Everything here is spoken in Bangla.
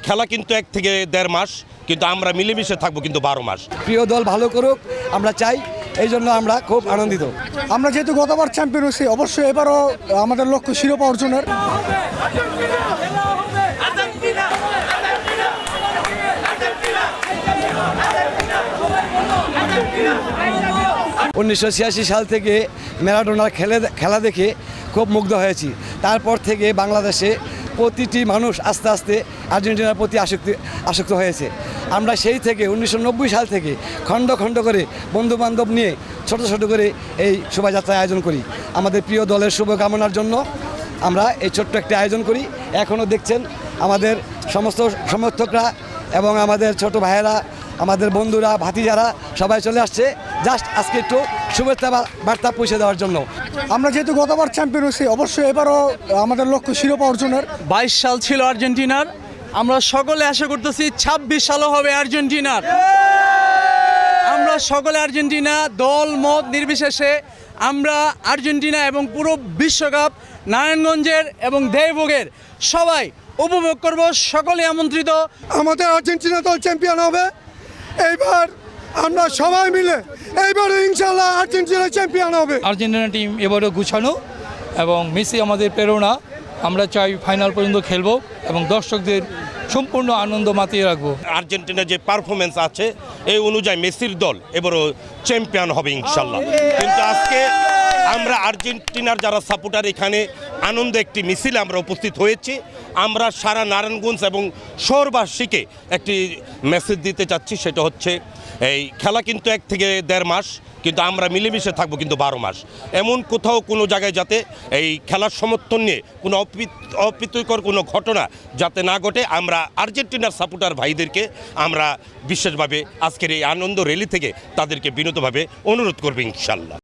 খেলা কিন্তু 1 থেকে 1.5 মাস, কিন্তু আমরা মিলেমিশে থাকবো কিন্তু 12 মাস। প্রিয় দল ভালো করুক আমরা চাই, এই জন্য আমরা খুব আনন্দিত। আমরা যেহেতু গতবার চ্যাম্পিয়ন হয়েছি, অবশ্যই এবারও আমাদের লক্ষ্য শিরোপা অর্জনের। 1986 সাল থেকে ম্যারাডোনার খেলা দেখে খুব মুগ্ধ হয়েছি। তারপর থেকে বাংলাদেশে প্রতিটি মানুষ আস্তে আস্তে আর্জেন্টিনার প্রতি আসক্ত হয়েছে। আমরা সেই থেকে 1990 সাল থেকে খণ্ড খণ্ড করে বন্ধুবান্ধব নিয়ে ছোট ছোট করে এই শোভাযাত্রার আয়োজন করি। আমাদের প্রিয় দলের শুভকামনার জন্য আমরা এই ছোট্ট একটি আয়োজন করি। এখনও দেখছেন আমাদের সমস্ত সমর্থকরা এবং আমাদের ছোট ভাইয়েরা, আমাদের বন্ধুরা, ভাতিজারা সবাই চলে আসছে জাস্ট আজকে একটু শুভেচ্ছা বার্তা পৌঁছে দেওয়ার জন্য। আমরা যেহেতু গতবার চ্যাম্পিয়ন হয়েছি, অবশ্যই এবারও আমাদের লক্ষ্য শিরোপা অর্জনের। 22 সাল ছিল আর্জেন্টিনার, আমরা সকলে আশা করতেছি 26 সালও হবে আর্জেন্টিনার। আমরা সকলে আর্জেন্টিনা, দল মত নির্বিশেষে আমরা আর্জেন্টিনা এবং পুরো বিশ্বকাপ নারায়ণগঞ্জের এবং দেবভোগের সবাই উপভোগ করব। সকলে আমন্ত্রিত। আমাদের আর্জেন্টিনা দল চ্যাম্পিয়ন হবে এইবার, আমরা সবাই মিলে এইবারও ইনশাল্লাহ আর্জেন্টিনা চ্যাম্পিয়ন হবে। আর্জেন্টিনা টিম এবারও গুছানো এবং মেসি আমাদের প্রেরণা। আমরা চাই ফাইনাল পর্যন্ত খেলবো এবং দর্শকদের সম্পূর্ণ আনন্দ মাতিয়ে রাখবো। আর্জেন্টিনার যে পারফরমেন্স আছে এই অনুযায়ী মেসির দল এবারও চ্যাম্পিয়ন হবে ইনশাল্লাহ। কিন্তু আজকে আমরা আর্জেন্টিনার যারা সাপোর্টার, এখানে আনন্দ একটি মিছিলে আমরা উপস্থিত হয়েছি। আমরা সারা নারায়ণগঞ্জ এবং শহরবাসীকে একটি মেসেজ দিতে চাচ্ছি, সেটা হচ্ছে এই খেলা কিন্তু 1 থেকে 1.5 মাস, কিন্তু আমরা মিলেমিশে থাকবো কিন্তু 12 মাস। এমন কোথাও কোনো জায়গায় যাতে এই খেলার সমর্থন নিয়ে কোনো অপ্রীতিকর কোনো ঘটনা যাতে না ঘটে, আমরা আর্জেন্টিনার সাপোর্টার ভাইদেরকে আমরা বিশেষভাবে আজকের এই আনন্দ র্যালি থেকে তাদেরকে বিনীতভাবে অনুরোধ করবো ইনশাল্লাহ।